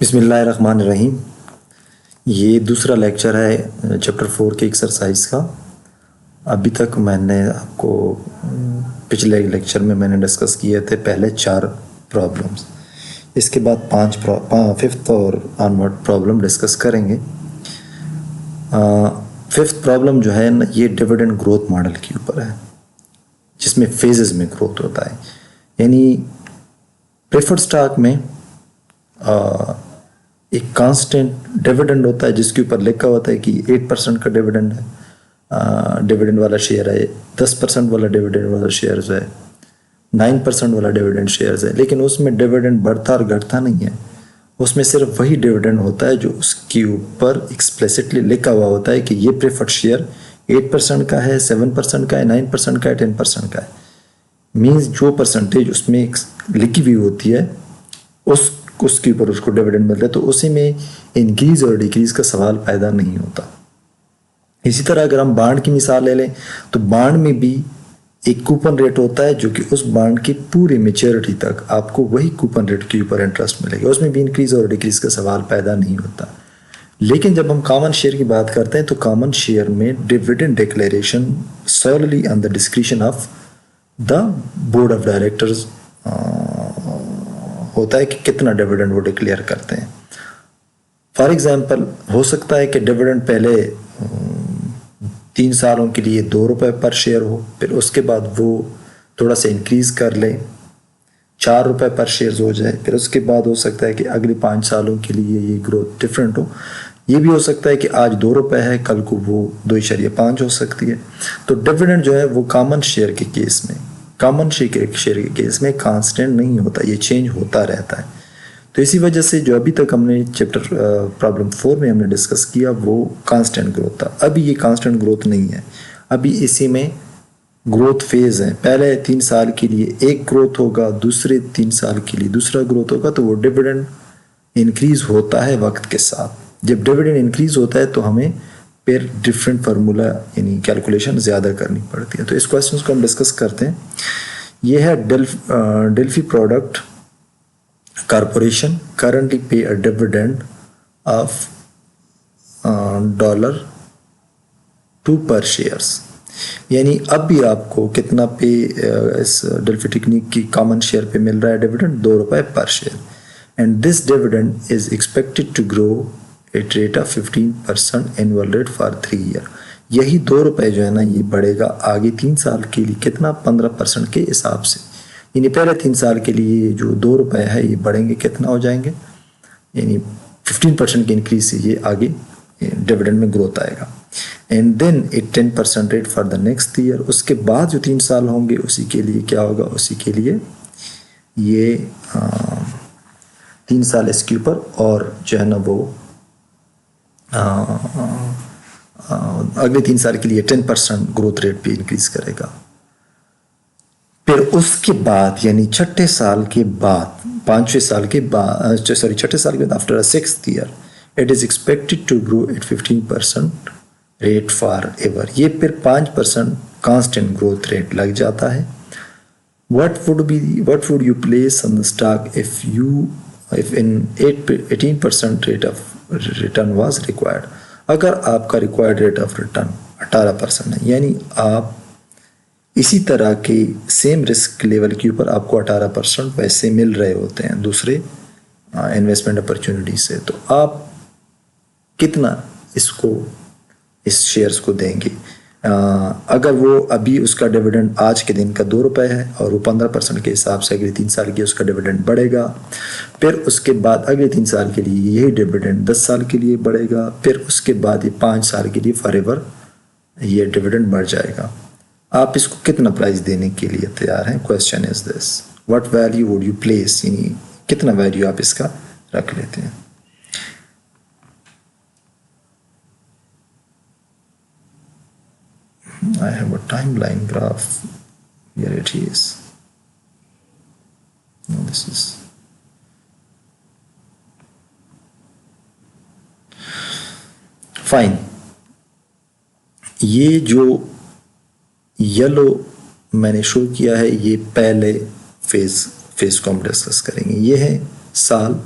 बिस्मिल्लाहिर्रहमानिर्रहीम। ये दूसरा लेक्चर है चैप्टर 4 के एक्सरसाइज का। अभी तक मैंने आपको पिछले लेक्चर में मैंने डिस्कस किए थे पहले 4 प्रॉब्लम्स। इसके बाद 5th और ऑनवर्ड प्रॉब्लम डिस्कस करेंगे। 5th प्रॉब्लम जो है ना, ये डिविडेंड ग्रोथ मॉडल के ऊपर है, जिसमें फेजेस में ग्रोथ होता है। यानी प्रेफर्ड स्टॉक में एक कांस्टेंट डिविडेंड होता है जिसके ऊपर लिखा होता है कि 8% का डिविडेंड है, डिविडेंड वाला शेयर है, 10% वाला डिविडेंड वाला शेयर है, 9% वाला डिविडेंड शेयर है। लेकिन उसमें डिविडेंड बढ़ता और घटता नहीं है, उसमें सिर्फ वही डिविडेंड होता है जो उसके ऊपर एक्सप्लिसिटली लिखा हुआ होता है कि ये प्रेफर्ड शेयर 8% का है, 7% का है, 9% का है, 10% का है। मीन्स जो परसेंटेज उसमें लिखी हुई होती है उसके ऊपर उसको डिविडेंड मिलता है, तो उसी में इंक्रीज और डिक्रीज का सवाल पैदा नहीं होता। इसी तरह अगर हम बॉन्ड की मिसाल ले लें तो बॉन्ड में भी एक कूपन रेट होता है जो कि उस बॉन्ड की पूरी मैच्योरिटी तक आपको वही कूपन रेट के ऊपर इंटरेस्ट मिलेगा, उसमें भी इंक्रीज और डिक्रीज का सवाल पैदा नहीं होता। लेकिन जब हम कॉमन शेयर की बात करते हैं तो कॉमन शेयर में dividend declaration solely on the discretion of the board of directors होता है कि कितना डिविडेंड वो डिक्लेयर करते हैं। फॉर एग्जांपल हो सकता है कि डिविडेंड पहले 3 सालों के लिए 2 रुपये पर शेयर हो, फिर उसके बाद वो थोड़ा सा इंक्रीज कर ले 4 रुपये पर शेयर हो जाए, फिर उसके बाद हो सकता है कि अगले 5 सालों के लिए ये ग्रोथ डिफरेंट हो। ये भी हो सकता है कि आज 2 रुपये है, कल को वो 2.5 हो सकती है। तो डिविडेंड जो है वो कॉमन शेयर के केस में कांस्टेंट कांस्टेंट नहीं होता, ये चेंज होता रहता है। तो इसी वजह से जो अभी तक हमने चैप्टर प्रॉब्लम 4 में हमने डिस्कस किया वो कांस्टेंट ग्रोथ था। अभी ये कांस्टेंट ग्रोथ नहीं है, अभी इसी में ग्रोथ फेज है। पहले 3 साल के लिए एक ग्रोथ होगा, दूसरे 3 साल के लिए दूसरा ग्रोथ होगा। तो वो डिविडेंड इंक्रीज होता है वक्त के साथ। जब डिविडेंड इंक्रीज होता है तो हमें फिर डिफरेंट फार्मूला यानी कैलकुलेशन ज़्यादा करनी पड़ती है। तो इस क्वेश्चन को हम डिस्कस करते हैं। ये है डेल्फी प्रोडक्ट कॉरपोरेशन करंटली पे अ डिविडेंड ऑफ $2 पर शेयर्स। यानी अब भी आपको कितना पे इस डेल्फी टेक्निक की कॉमन शेयर पे मिल रहा है डिविडेंड, 2 रुपये पर share. And this dividend is expected to grow at rate of 15% annual rate for 3 year. यही 2 रुपये जो है ना, ये बढ़ेगा आगे 3 साल के लिए कितना, 15% के हिसाब से। यानी पहले 3 साल के लिए जो 2 रुपये है ये बढ़ेंगे, कितना हो जाएंगे, यानी 15% के इंक्रीज से ये आगे डिविडेंड में ग्रोथ आएगा। And then a 10% rate for the next year. उसके बाद जो 3 साल होंगे उसी के लिए क्या होगा, उसी के लिए ये 3 साल इसके ऊपर और जो है ना वो अगले 3 साल के लिए 10% ग्रोथ रेट पे इंक्रीज करेगा। फिर उसके बाद यानी छठे साल के बाद, छठे साल के बाद after 6th year it is expected to grow at 15% rate forever. ये फिर 5% कांस्टेंट ग्रोथ रेट लग जाता है। what would you place on the stock if in 18% rate of return was required. अगर आपका रिक्वायर्ड रेट ऑफ रिटर्न 18% है, यानी आप इसी तरह के सेम रिस्क लेवल के ऊपर आपको 18% पैसे मिल रहे होते हैं दूसरे इन्वेस्टमेंट अपॉर्चुनिटी से, तो आप कितना इस शेयर्स को देंगे। अगर वो अभी उसका डिविडेंड आज के दिन का 2 रुपये है और वो 15% के हिसाब से अगले 3 साल के उसका डिविडेंड बढ़ेगा, फिर उसके बाद अगले 3 साल के लिए यही डिविडेंड 10 साल के लिए बढ़ेगा, फिर उसके बाद ये 5 साल के लिए फॉरएवर ये डिविडेंड बढ़ जाएगा। आप इसको कितना प्राइस देने के लिए तैयार हैं, question is this. What value would you place, यानी कितना वैल्यू आप इसका रख लेते हैं। I have a timeline graph. Here it is. No, this is fine. ये जो येलो मैंने शो किया है ये पहले फेज को हम डिस्कस करेंगे। ये है साल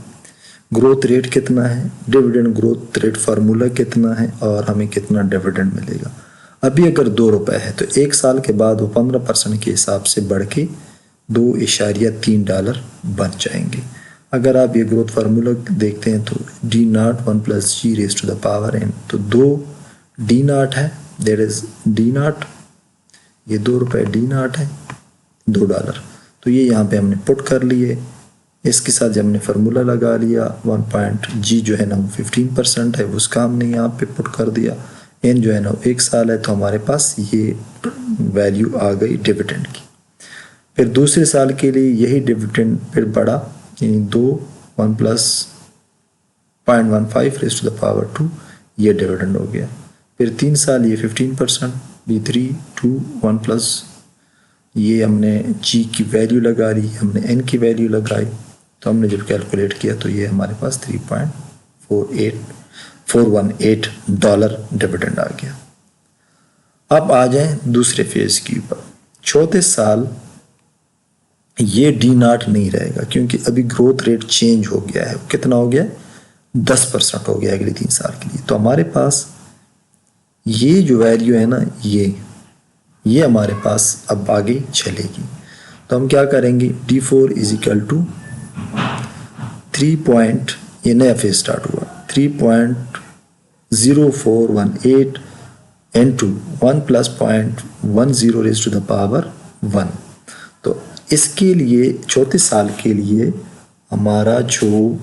ग्रोथ रेट कितना है, डिविडेंड ग्रोथ रेट फार्मूला कितना है और हमें कितना डिविडेंड मिलेगा। अभी अगर ₹2 है तो 1 साल के बाद वो 15% के हिसाब से बढ़ के $2.3 बन जाएंगे। अगर आप ये ग्रोथ फार्मूला देखते हैं तो D0 1 + G⁻n, तो 2 D0 है, दैट इज D0, ये ₹2 D0 है, $2। तो ये यहाँ पे हमने पुट कर लिए। इसके साथ जब हमने फार्मूला लगा लिया, 1. G जो है ना वो 15% है, उसका हमने यहाँ पे पुट कर दिया। N जो है ना वो 1 साल है, तो हमारे पास ये वैल्यू आ गई डिविडेंड की। फिर दूसरे साल के लिए यही डिविडेंड फिर बढ़ा, यानी 2 1 + 0.15 ये डिविडेंड हो गया। फिर 3 साल ये 15%, B3 2 1 + ये हमने G की वैल्यू लगा ली, हमने N की वैल्यू लगाई, तो हमने जब कैलकुलेट किया तो ये हमारे पास $3.418 डिविडेंड आ गया। अब आ जाएं दूसरे फेज के ऊपर। चौथे साल ये D0 नहीं रहेगा, क्योंकि अभी ग्रोथ रेट चेंज हो गया है। कितना हो गया? 10% हो गया अगले 3 साल के लिए। तो हमारे पास ये जो वैल्यू है ना, ये हमारे पास अब आगे चलेगी। तो हम क्या करेंगे, D4 = 3. ये नया फेज स्टार्ट हुआ, 3.0418 into 1 + 0.10⁻1। तो इसके लिए चौथे साल के लिए हमारा जो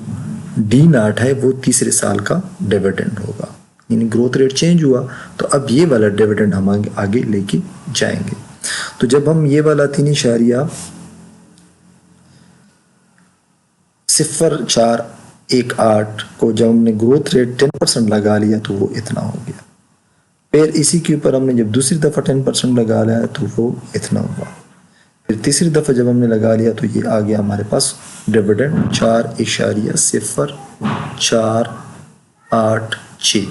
D0 है वो तीसरे साल का डिविडेंड होगा, यानी ग्रोथ रेट चेंज हुआ तो अब ये वाला डिविडेंड हम आगे लेके जाएंगे। तो जब हम ये वाला 3.0418 को जब हमने ग्रोथ रेट 10% लगा लिया तो वो इतना हो गया। फिर इसी के ऊपर हमने जब दूसरी दफ़ा 10% लगा लिया तो वो इतना हुआ। फिर तीसरी दफ़ा जब हमने लगा लिया तो ये आ गया हमारे पास डिविडेंड 4.0486।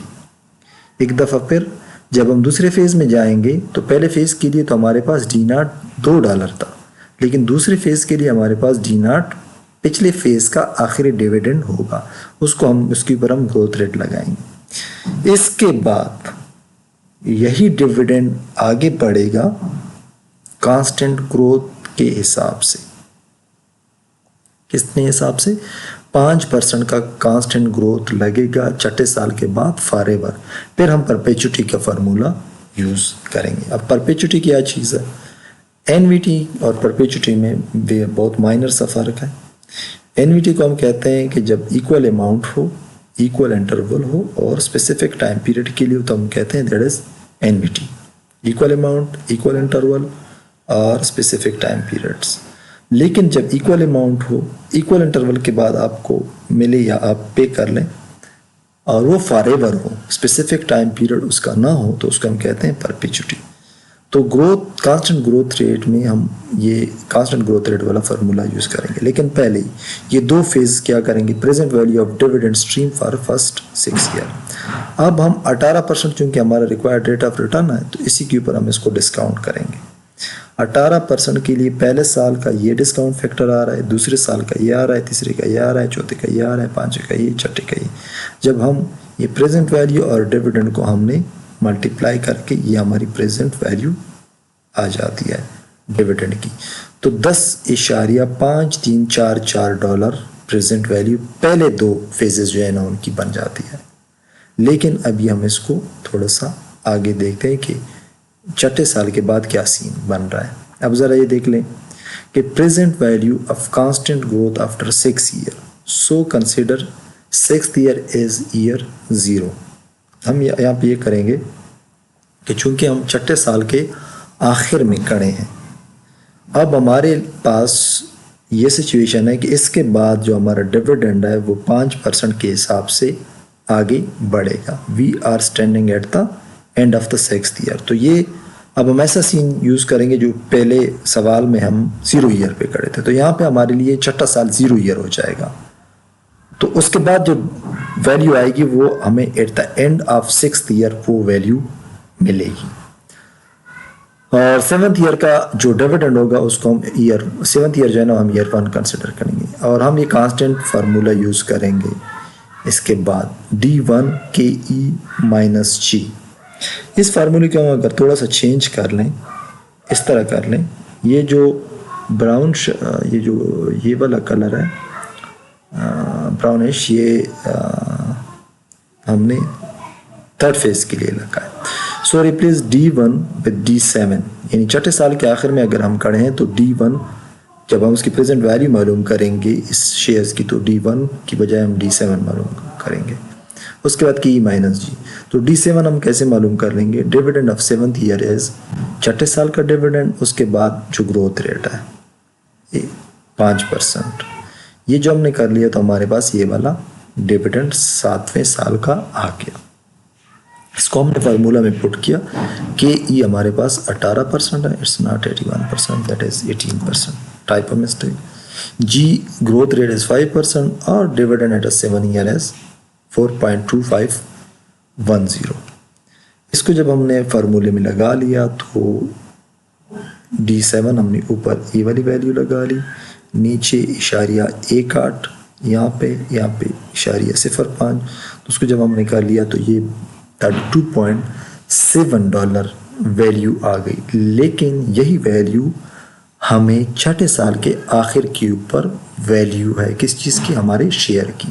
एक दफ़ा फिर जब हम दूसरे फेज़ में जाएंगे तो पहले फेज़ के लिए तो हमारे पास D0 $2 था, लेकिन दूसरे फेज़ के लिए हमारे पास D0 पिछले फेज़ का आखिरी डिविडेंड होगा, उसको हम उसके ऊपर हम ग्रोथ रेट लगाएंगे। इसके बाद यही डिविडेंड आगे बढ़ेगा कांस्टेंट ग्रोथ के हिसाब से। कितने हिसाब से? 5% का कांस्टेंट ग्रोथ लगेगा छठे साल के बाद फॉरएवर। फिर हम परपेचुटी का फार्मूला यूज करेंगे। अब परपेचुटी क्या चीज़ है? एनवीटी और परपेचुटी में बहुत माइनर सा फर्क है। एनवीटी को हम कहते हैं कि जब इक्वल अमाउंट हो, इक्वल इंटरवल हो और स्पेसिफिक टाइम पीरियड के लिए, तो हम कहते हैं that is NVT, equal amount, equal interval और स्पेसिफिक टाइम पीरियड्स। लेकिन जब इक्वल अमाउंट हो, इक्वल इंटरवल के बाद आपको मिले या आप पे कर लें और वो फॉरएवर हो, स्पेसिफिक टाइम पीरियड उसका ना हो, तो उसको हम कहते हैं परपेचुटी। तो ग्रोथ, कांस्टेंट ग्रोथ रेट में हम ये कांस्टेंट ग्रोथ रेट वाला फार्मूला यूज करेंगे। लेकिन पहले ये दो फेज क्या करेंगे, present value of dividend stream for first 6 year. अब हम 18% चूंकि हमारा रिक्वायर्ड रेट ऑफ रिटर्न है, तो इसी के ऊपर हम इसको डिस्काउंट करेंगे। 18% के लिए पहले साल का ये डिस्काउंट फैक्टर आ रहा है, दूसरे साल का ये आ रहा है, तीसरे का ये आ रहा है, चौथे का ये आ रहा है, पांचवे का ये, छठे का ये। जब हम ये प्रेजेंट वैल्यू और डिविडेंड को हमने मल्टीप्लाई करके ये हमारी प्रेजेंट वैल्यू आ जाती है डिविडेंड की, तो $10.5344 प्रेजेंट वैल्यू पहले दो फेजेस जो है ना उनकी बन जाती है। लेकिन अभी हम इसको थोड़ा सा आगे देखते हैं कि छठे साल के बाद क्या सीन बन रहा है। अब ज़रा ये देख लें कि present value of constant growth after 6 year, so consider 6th year is year 0। हम यहाँ पे ये करेंगे कि चूंकि हम छठे साल के आखिर में खड़े हैं, अब हमारे पास ये सिचुएशन है कि इसके बाद जो हमारा डिविडेंड है वो 5% के हिसाब से आगे बढ़ेगा। We are standing at the end of the 6th year. तो ये अब हम ऐसा सीन यूज़ करेंगे जो पहले सवाल में हम 0 ईयर पे खड़े थे, तो यहाँ पे हमारे लिए छठा साल 0 ईयर हो जाएगा। तो उसके बाद जो वैल्यू आएगी वो हमें eight the end of 6th year वो वैल्यू मिलेगी। और सेवन्थ ईयर का जो डिविडेंड होगा उसको हम ईयर सेवन्थ ईयर जो है ना हम ईयर 1 कंसिडर करेंगे और हम ये कांस्टेंट फार्मूला यूज़ करेंगे। इसके बाद D1 KE माइनस G, इस फार्मूले को हम अगर थोड़ा सा चेंज कर लें, इस तरह कर लें, ये जो ब्राउन ये जो ये वाला कलर है ब्राउनिश, ये हमने थर्ड फेज के लिए लगा है। सो रिप्लेस D1 विद D7, यानी छठे साल के आखिर में अगर हम खड़े हैं तो D1 जब हम उसकी प्रेजेंट वैल्यू मालूम करेंगे इस शेयर्स की तो D1 की बजाय हम D7 मालूम करेंगे। उसके बाद की माइनस G, तो D7 हम कैसे मालूम कर लेंगे? Dividend of seventh year is छठे साल का डिविडेंड, उसके बाद जो ग्रोथ रेट है 5%। ये जो हमने कर लिया तो हमारे पास ये वाला डिविडेंड 7वें साल का आ गया। इसको हमने फार्मूला में पुट किया कि ई हमारे पास 18% है, it's not 81%, that is 18%, type of mistake. G growth rate is 5% और डिविडेंड एट 7 ईयर इज 4.2510। इसको जब हमने फार्मूले में लगा लिया तो D7 हमने ऊपर ये वाली वैल्यू लगा ली, नीचे इशारिया 1.8, यहाँ पे इशारिया 0.5, तो उसको जब हमने कर लिया तो ये $32.7 वैल्यू आ गई। लेकिन यही वैल्यू हमें छठे साल के आखिर के ऊपर वैल्यू है किस चीज़ की? हमारे शेयर की।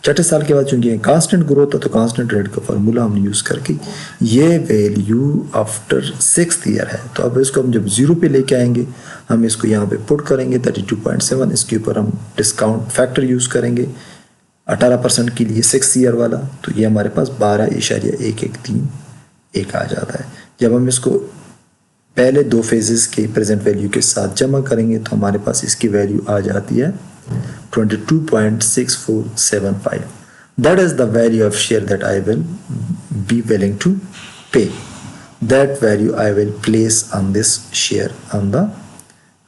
छठे साल के बाद चूंकि कांस्टेंट ग्रोथ है तो कांस्टेंट रेट का फार्मूला हमने यूज़ करके ये वैल्यू आफ्टर 6th ईयर है, तो अब इसको हम जब 0 पे लेके आएंगे हम इसको यहाँ पे पुट करेंगे 32.7, इसके ऊपर हम डिस्काउंट फैक्टर यूज़ करेंगे 18% के लिए 6th ईयर वाला, तो ये हमारे पास 12.113 आ जाता है। जब हम इसको पहले दो फेजेस के प्रेजेंट वैल्यू के साथ जमा करेंगे तो हमारे पास इसकी वैल्यू आ जाती है 22.6475। That is the value of share that I will be willing to pay. That value I will place on this share on the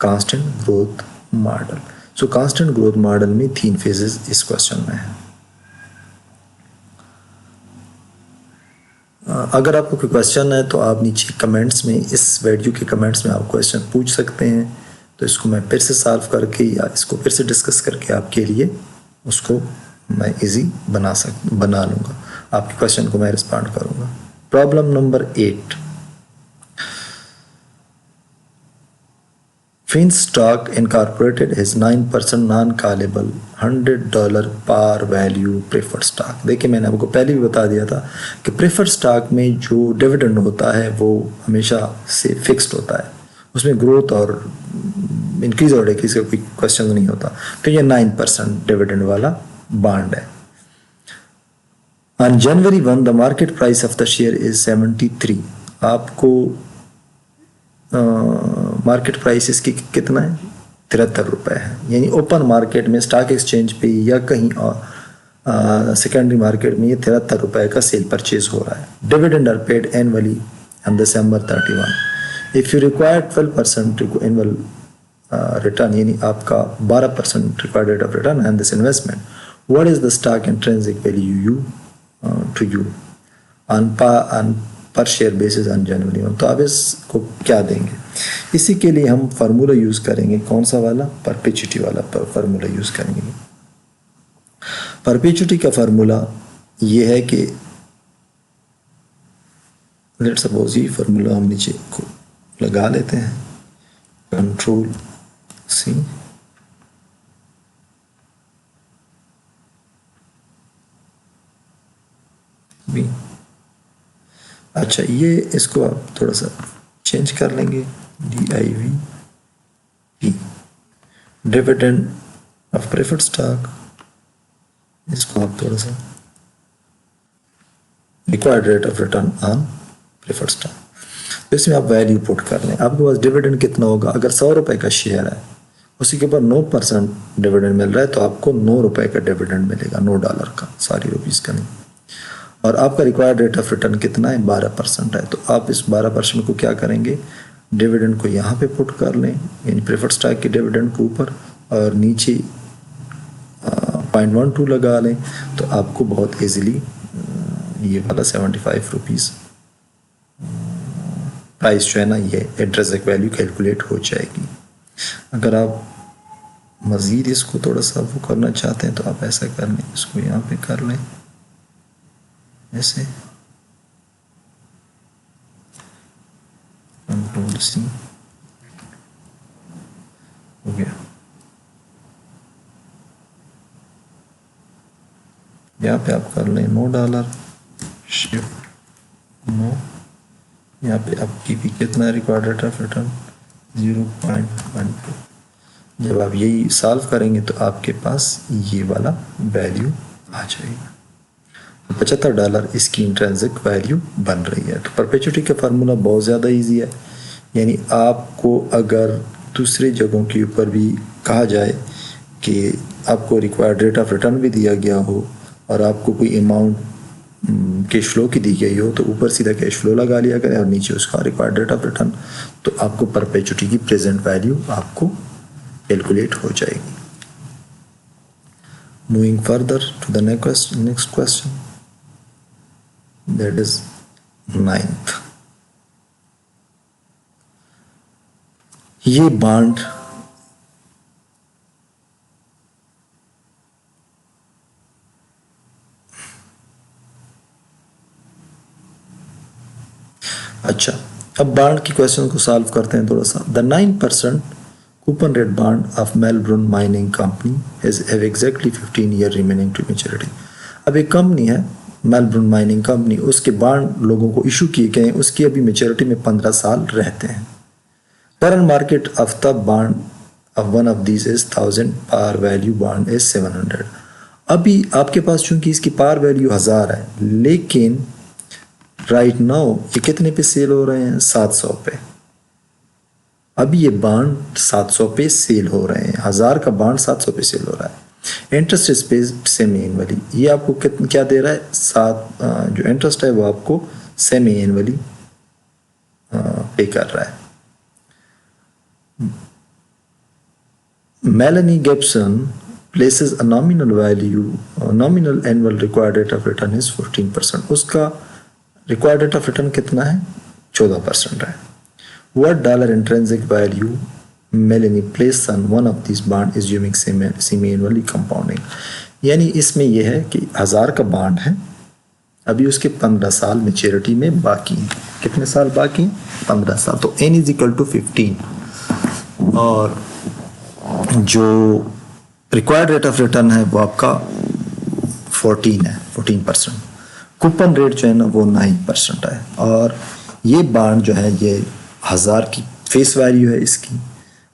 constant growth model. So constant growth model में 3 phases इस question में है। अगर आपको कोई question है तो आप नीचे कमेंट्स में, इस वीडियो के कमेंट्स में आप क्वेश्चन पूछ सकते हैं, तो इसको मैं फिर से सॉल्व करके या इसको फिर से डिस्कस करके आपके लिए उसको मैं इजी बना लूँगा, आपके क्वेश्चन को मैं रिस्पॉन्ड करूँगा। Problem number 8, Finstock Incorporated is 9% non-callable $100 par value preferred stock। देखिए मैंने आपको पहले भी बता दिया था कि प्रेफर्ड स्टॉक में जो डिविडेंड होता है वो हमेशा से फिक्स्ड होता है, उसमें ग्रोथ और इंक्रीज और डिक्रीज का कोई क्वेश्चन नहीं होता, तो ये 9% डिविडेंड वाला बॉन्ड है। On January 1 the market price of the share is 73। आपको मार्केट प्राइस इसकी कितना है? 73 रुपये है, यानी ओपन मार्केट में स्टॉक एक्सचेंज पे या कहीं और सेकेंडरी मार्केट में ये 73 रुपये का सेल परचेज हो रहा है। Dividend are paid annually on December 31। If you require 12% annual return, यानी आपका 12% required rate of return and this investment, what is the stock intrinsic value to you on per share basis on January 1, तो आप इसको क्या देंगे? इसी के लिए हम फार्मूला यूज़ करेंगे, कौन सा वाला? परपेचुटी वाला फार्मूला यूज़ करेंगे। परपेचुटी का फार्मूला ये है कि लेट्स सपोज ये फार्मूला हम नीचे को लगा लेते हैं, कंट्रोल सी, बी। अच्छा, ये इसको आप थोड़ा सा चेंज कर लेंगे, DIV P, dividend of preferred stock, इसको आप थोड़ा सा required rate of return on preferred stock, तो इसमें आप वैल्यू पुट कर लें। आपके पास डिविडेंड कितना होगा? अगर 100 रुपये का शेयर है, उसी के ऊपर 9% डिविडेंड मिल रहा है, तो आपको 9 रुपये का डिविडेंड मिलेगा, $9 का, सॉरी रुपीज़ का नहीं। और आपका रिक्वायर्ड रेट ऑफ रिटर्न कितना है? 12% है, तो आप इस 12% को क्या करेंगे? डिविडेंड को यहाँ पे पुट कर लें, यानी प्रेफर्ड स्टॉक के डिविडेंड के ऊपर, और नीचे 0.12 लगा लें, तो आपको बहुत इजीली ये वाला 75 रुपीज़ प्राइस जो है ना ये इंट्रिंसिक वैल्यू कैलकुलेट हो जाएगी। अगर आप मज़ीद इसको थोड़ा सा वो करना चाहते हैं तो आप ऐसा कर लें, इसको यहाँ पे कर लें ऐसे, कंट्रोल सी हो गया। यहाँ पे आप कर लें $9 शिफ्ट नो, यहाँ पे आपकी भी कितना रिक्वायर्ड रेट ऑफ रिटर्न 0.12। जब आप यही सॉल्व करेंगे तो आपके पास ये वाला वैल्यू आ जाएगा। तो $75 इसकी इंट्रिंसिक वैल्यू बन रही है। तो परपेचुइटी का फार्मूला बहुत ज़्यादा इजी है, यानी आपको अगर दूसरी जगहों के ऊपर भी कहा जाए कि आपको रिक्वायर्ड रेट ऑफ रिटर्न भी दिया गया हो और आपको कोई अमाउंट कैश फ्लो की दी गई हो तो ऊपर सीधा कैश फ्लो लगा लिया करें और नीचे उसका रिक्वायर्ड रेट ऑफ रिटर्न, तो आपको परपेचुइटी की प्रेजेंट वैल्यू आपको कैलकुलेट हो जाएगी। Moving further to the next question, that is 9th। ये बॉन्ड अच्छा, अब बॉन्ड की क्वेश्चन को सॉल्व करते हैं थोड़ा सा। The 9% coupon rate bond of Melbourne mining company have exactly 15 year remaining to maturity. अब एक कंपनी है मेलबर्न माइनिंग कंपनी, उसके बॉन्ड लोगों को इशू किए गए, उसकी अभी मैच्योरिटी में 15 साल रहते हैं। Current market of the bond of one of this is 1000, par value bond is 700। अभी आपके पास चूंकि इसकी पार वैल्यू 1000 है, लेकिन राइट नाउ ये कितने पे सेल हो रहे हैं? 700 पे। अभी ये बॉन्ड 700 पे सेल हो रहे हैं, 1000 का बॉन्ड 700 पे सेल हो रहा है। इंटरेस्ट इज पे सेमी एनुअली, ये आपको क्या दे रहा है? जो इंटरेस्ट है वो आपको सेमी एनुअली पे कर रहा है। Melanie Gibson places a nominal value, nominal annual required rate of return is 14%। उसका required rate of return कितना है? 14% है। What dollar intrinsic value Melanie placed on one of these bond assuming semi-annually compounding? यानी इसमें यह है कि 1000 का बॉन्ड है, अभी उसके 15 साल मैच्योरिटी में बाकी हैं। कितने साल बाकी हैं? 15 साल। तो n इज इक्वल टू 15 और जो रिक्वायर्ड रेट ऑफ रिटर्न है वो आपका 14 है, 14%। कूपन रेट जो है ना वो 9% है और ये बॉन्ड जो है ये 1000 की फेस वैल्यू है इसकी,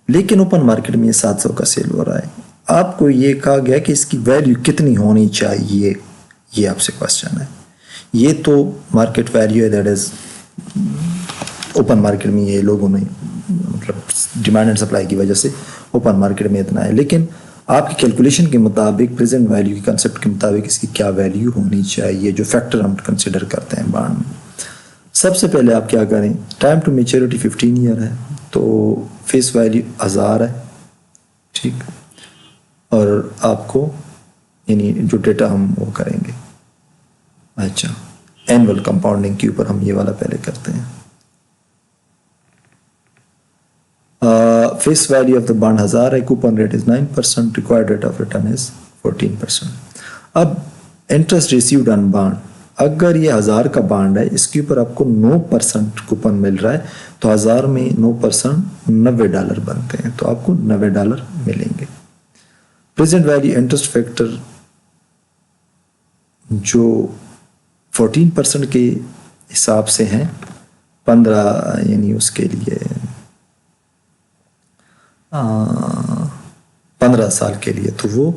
लेकिन ओपन मार्केट में ये 700 का सेल हो रहा है। आपको ये कहा गया कि इसकी वैल्यू कितनी होनी चाहिए, ये आपसे क्वेश्चन है। ये तो मार्केट वैल्यू है, दैट इज ओपन मार्केट में ये लोगों ने मतलब डिमांड एंड सप्लाई की वजह से ओपन मार्केट में इतना है, लेकिन आपकी कैलकुलेशन के मुताबिक प्रेजेंट वैल्यू के कंसेप्ट के मुताबिक इसकी क्या वैल्यू होनी चाहिए, जो फैक्टर हम कंसिडर करते हैं बॉन्ड में। सबसे पहले आप क्या करें, टाइम टू मैच्योरिटी 15 ईयर है तो फेस वैल्यू 1000 है, ठीक। और आपको यानी जो डेटा हम वो करेंगे, अच्छा एनुअल कंपाउंडिंग के ऊपर हम ये वाला पहले करते हैं। Face value of the bond 1000 है, coupon rate is 9%, required rate of return is 14%। अब इंटरेस्ट रिसीव्ड ऑन बॉन्ड, अगर ये 1000 का बॉन्ड है, इसके ऊपर आपको 9% कूपन मिल रहा है, तो 1000 में 9% $90 बनते हैं, तो आपको $90 मिलेंगे। प्रेजेंट वैल्यू इंटरेस्ट फैक्टर जो 14% के हिसाब से हैं, 15 यानी उसके लिए 15 साल के लिए, तो वो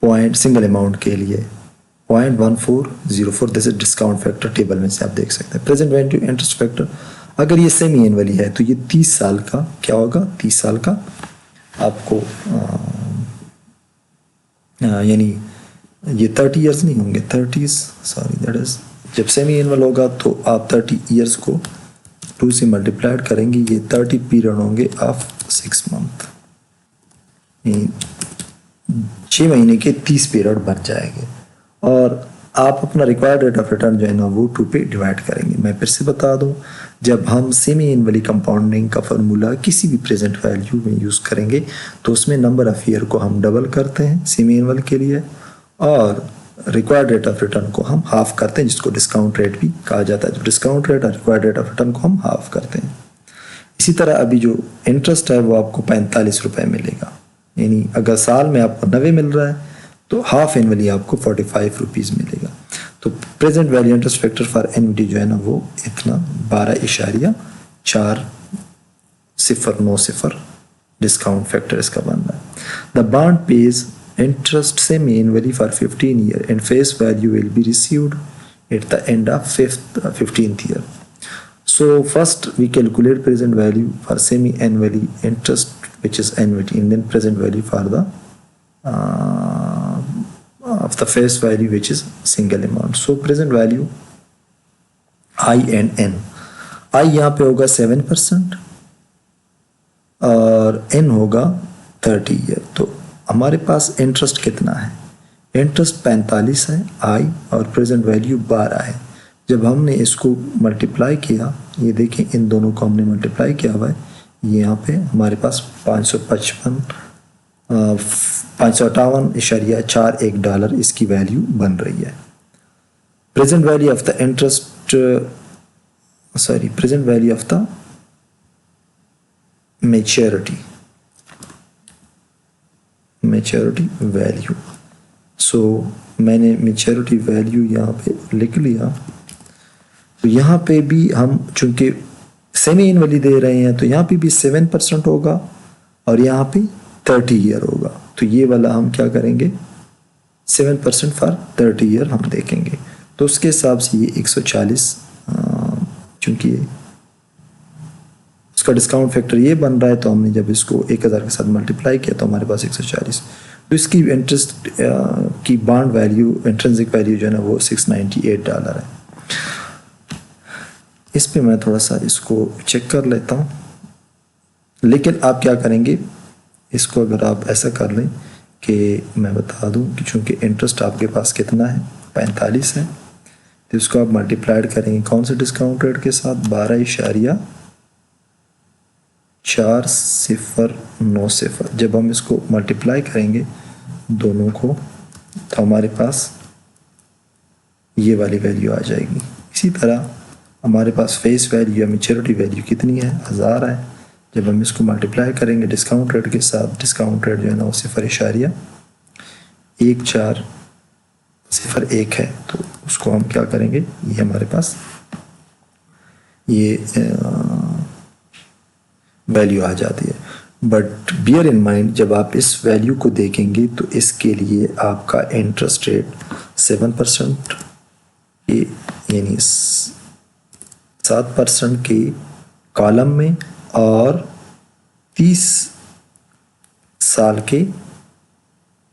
पॉइंट सिंगल अमाउंट के लिए 0.1404, this is discount factor, table में से आप देख सकते हैं। प्रेजेंट वैल्यू इंटरेस्ट फैक्टर अगर ये सेमी एनुअली है तो ये 30 साल का क्या होगा, 30 साल का आपको यानी ये 30 इयर्स नहीं होंगे, 30 सॉरी दैट इज जब सेमी एनुअल होगा तो आप 30 इयर्स को 2 से मल्टीप्लाइड करेंगे, ये 30 पीरियड होंगे ऑफ 6 मंथ, 6 महीने के 30 पीरियड बन जाएंगे। और आप अपना रिक्वायर्ड रेट ऑफ रिटर्न जो है ना वो 2 पे डिवाइड करेंगे। मैं फिर से बता दूं, जब हम सेमी एनुअली कंपाउंडिंग का फार्मूला किसी भी प्रेजेंट वैल्यू में यूज़ करेंगे तो उसमें नंबर ऑफ ईयर को हम डबल करते हैं सेमी एनुअल के लिए, और रिक्वायर्ड रेट ऑफ रिटर्न को हम हाफ करते हैं, जिसको डिस्काउंट रेट भी कहा जाता है। तो डिस्काउंट रेट और रिक्वायर्ड रेट ऑफ रिटर्न को हम हाफ करते हैं। इसी तरह अभी जो इंटरेस्ट है वो आपको 45 रुपये मिलेगा, यानी अगर साल में आपको 90 मिल रहा है तो हाफ एनुअली आपको 45 रुपीज़ मिलेगा। तो present value interest factor for annuity जो है ना वो इतना 12.409 डिस्काउंट फैक्टर इसका बन रहा है। The bond page interest semi-annually for 15 years and face value will be received at the end of 15th year. So first we calculate present value for semi-annually interest, which is annuity, and then present value for the of the face value, which is single amount. So present value I and N. I यहाँ पे होगा 7% और N होगा 30 year. तो हमारे पास interest कितना है? Interest 45 है आई, और प्रेजेंट वैल्यू 12 है। जब हमने इसको मल्टीप्लाई किया, ये देखें इन दोनों को हमने मल्टीप्लाई किया हुआ है, ये यहाँ पे हमारे पास 558.41 डॉलर इसकी वैल्यू बन रही है। Present value of the interest present value of the maturity value. So मैंने मैच्योरिटी वैल्यू यहाँ पे लिख लिया। तो यहाँ पे भी हम चूंकि सेमी एनुअली दे रहे हैं तो यहाँ पे भी 7% होगा और यहाँ पे 30 ईयर होगा। तो ये वाला हम क्या करेंगे, 7% फॉर 30 ईयर हम देखेंगे। तो उसके हिसाब से ये 140, चूंकि उसका डिस्काउंट फैक्टर ये बन रहा है, तो हमने जब इसको 1000 के साथ मल्टीप्लाई किया तो हमारे पास 140। तो इसकी इंटरेस्ट की बॉन्ड वैल्यू, इंट्रिंसिक वैल्यू जो है ना वो $698 है। इस पे मैं थोड़ा सा इसको चेक कर लेता हूँ, लेकिन आप क्या करेंगे, इसको अगर आप ऐसा कर लें कि मैं बता दूं कि चूंकि इंटरेस्ट आपके पास कितना है 45 है, तो इसको आप मल्टीप्लाइड करेंगे कौन से डिस्काउंट रेट के साथ, 12.409। जब हम इसको मल्टीप्लाई करेंगे दोनों को तो हमारे पास ये वाली वैल्यू आ जाएगी। इसी तरह हमारे पास फेस वैल्यू या मैच्योरिटी वैल्यू कितनी है, 1000 है। जब हम इसको मल्टीप्लाई करेंगे डिस्काउंट रेट के साथ, डिस्काउंट रेट जो है ना वो 0.1401 है, तो उसको हम क्या करेंगे, ये हमारे पास ये वैल्यू आ जाती है। बट बियर इन माइंड, जब आप इस वैल्यू को देखेंगे तो इसके लिए आपका इंटरेस्ट रेट 7% यानी 7% के कॉलम में और 30 साल के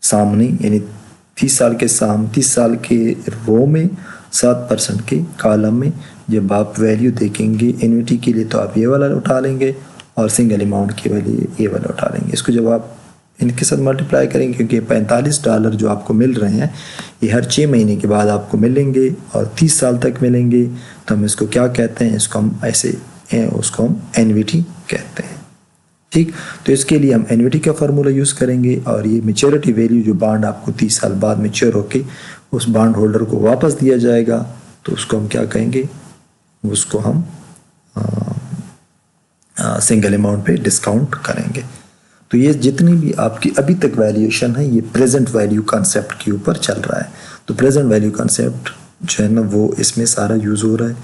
सामने, यानी 30 साल के रो में 7% के कॉलम में। जब आप वैल्यू देखेंगे एन्युटी के लिए तो आप ये वाला उठा लेंगे और सिंगल अमाउंट के लिए ये वाला उठा लेंगे। इसको जब आप इनके साथ मल्टीप्लाई करेंगे, क्योंकि $45 जो आपको मिल रहे हैं ये हर 6 महीने के बाद आपको मिलेंगे और 30 साल तक मिलेंगे, तो हम इसको क्या कहते हैं, इसको हम ऐसे उसको हम एन्युटी कहते हैं। ठीक, तो इसके लिए हम एन्युटी का फार्मूला यूज़ करेंगे और ये मैच्योरिटी वैल्यू जो बॉन्ड आपको 30 साल बाद मैच्योर होके उस बॉन्ड होल्डर को वापस दिया जाएगा, तो उसको हम क्या कहेंगे, उसको हम सिंगल अमाउंट पे डिस्काउंट करेंगे। तो ये जितनी भी आपकी अभी तक वैल्यूएशन है ये प्रेजेंट वैल्यू कॉन्सेप्ट के ऊपर चल रहा है। तो प्रेजेंट वैल्यू कॉन्सेप्ट जो है ना वो इसमें सारा यूज़ हो रहा है,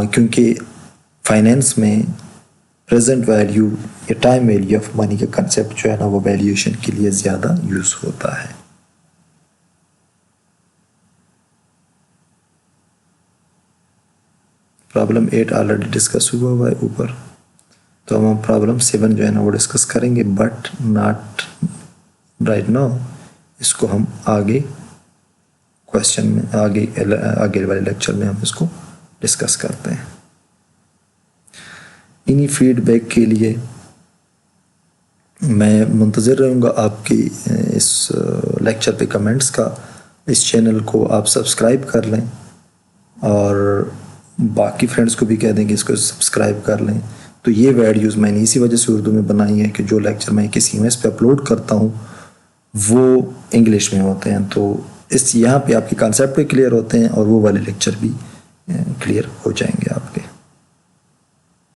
क्योंकि फाइनेंस में प्रेजेंट वैल्यू या टाइम वैल्यू ऑफ मनी का कंसेप्ट जो है ना वो वैल्यूएशन के लिए ज़्यादा यूज़ होता है। प्रॉब्लम 8 ऑलरेडी डिस्कस हुआ है ऊपर, तो हम प्रॉब्लम 7 जो है ना वो डिस्कस करेंगे, बट नॉट राइट नाउ। इसको हम आगे क्वेश्चन में आगे वाले लेक्चर में हम इसको डिस्कस करते हैं। इन्हीं फीडबैक के लिए मैं मुंतज़िर रहूँगा आपकी इस लेक्चर पे कमेंट्स का, इस चैनल को आप सब्सक्राइब कर लें और बाकी फ्रेंड्स को भी कह दें कि इसको सब्सक्राइब कर लें। तो ये वीडियोज़ मैंने इसी वजह से उर्दू में बनाई है कि जो लेक्चर मैं किसी CMS पे अपलोड करता हूँ वो इंग्लिश में होते हैं, तो इस यहाँ पे आपके कॉन्सेप्ट भी क्लियर होते हैं और वो वाले लेक्चर भी क्लियर हो जाएंगे आपके।